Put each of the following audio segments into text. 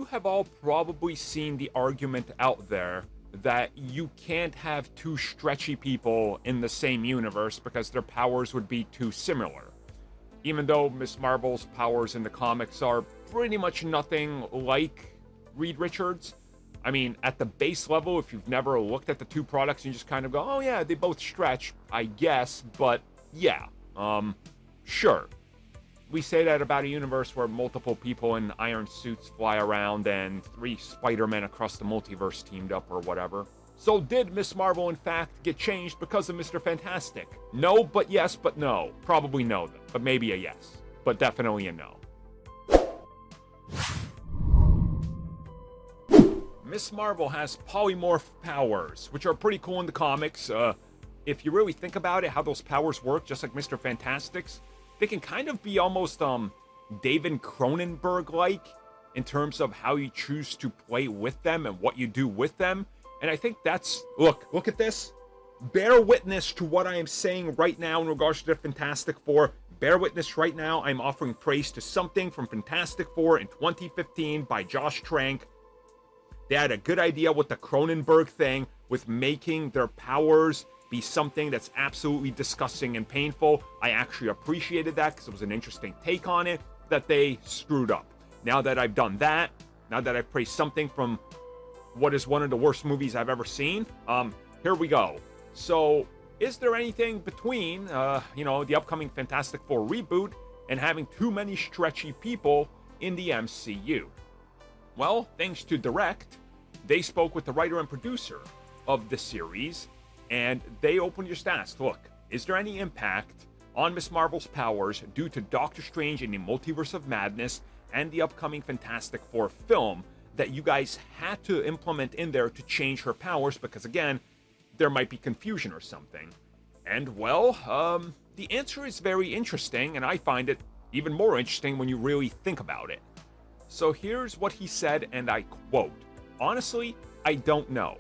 you have all probably seen the argument out there that you can't have two stretchy people in the same universe because their powers would be too similar. Even though Ms. Marvel's powers in the comics are pretty much nothing like Reed Richards. I mean, at the base level, if you've never looked at the two products, you just kind of go, oh yeah, they both stretch, I guess, but yeah, sure. We say that about a universe where multiple people in iron suits fly around and 3 Spider-Men across the multiverse teamed up or whatever. So did Ms. Marvel in fact get changed because of Mr. Fantastic? No, but yes, but no. Probably no, but maybe a yes. But definitely a no. Ms. Marvel has polymorph powers, which are pretty cool in the comics. If you really think about it, how those powers work, just like Mr. Fantastic's, they can kind of be almost David Cronenberg-like in terms of how you choose to play with them and what you do with them. And I think that's... Look at this. Bear witness to what I am saying right now in regards to the Fantastic Four. Bear witness right now. I'm offering praise to something from Fantastic Four in 2015 by Josh Trank. They had a good idea with the Cronenberg thing, with making their powers be something that's absolutely disgusting and painful. I actually appreciated that because it was an interesting take on it that they screwed up. Now that I've done that, now that I've praised something from what is one of the worst movies I've ever seen, here we go. So, is there anything between, the upcoming Fantastic Four reboot and having too many stretchy people in the MCU? Well, thanks to Direct, they spoke with the writer and producer of the series, and they openly just asked, look, is there any impact on Ms. Marvel's powers due to Doctor Strange in the Multiverse of Madness and the upcoming Fantastic Four film that you guys had to implement in there to change her powers? Because again, there might be confusion or something. And well, the answer is very interesting, and I find it even more interesting when you really think about it. So here's what he said, and I quote, "Honestly, I don't know.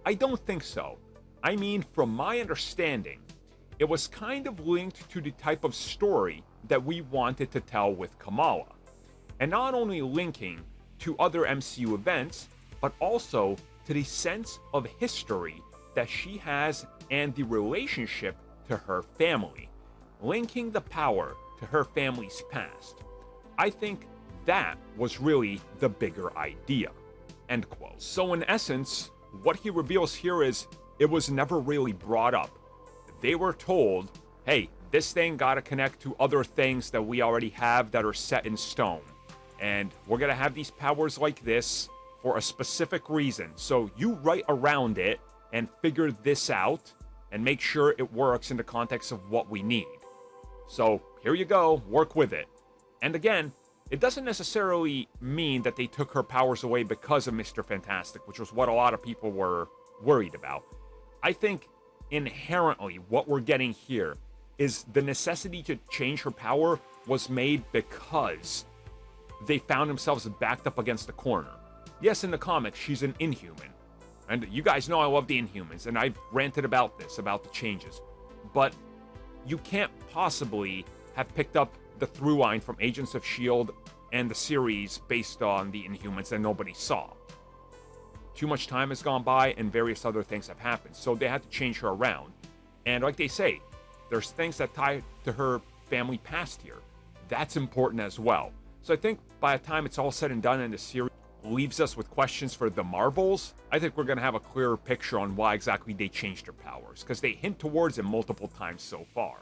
I don't think so. I mean, from my understanding, it was kind of linked to the type of story that we wanted to tell with Kamala. And not only linking to other MCU events, but also to the sense of history that she has and the relationship to her family, linking the power to her family's past. I think that was really the bigger idea." End quote. So in essence, what he reveals here is it was never really brought up. They were told, hey, this thing gotta connect to other things that we already have that are set in stone. And we're gonna have these powers like this for a specific reason. So you write around it and figure this out and make sure it works in the context of what we need. So here you go, work with it. And again, it doesn't necessarily mean that they took her powers away because of Mr. Fantastic, which was what a lot of people were worried about. I think inherently what we're getting here is the necessity to change her power was made because they found themselves backed up against the corner. Yes, in the comics, she's an Inhuman. And you guys know I love the Inhumans, and I've ranted about this, about the changes. But you can't possibly have picked up the through line from Agents of S.H.I.E.L.D. and the series based on the Inhumans that nobody saw. Too much time has gone by and various other things have happened, so they had to change her around. And like they say, there's things that tie to her family past here. That's important as well. So I think by the time it's all said and done and the series leaves us with questions for the Marvels, I think we're going to have a clearer picture on why exactly they changed her powers, because they hint towards it multiple times so far.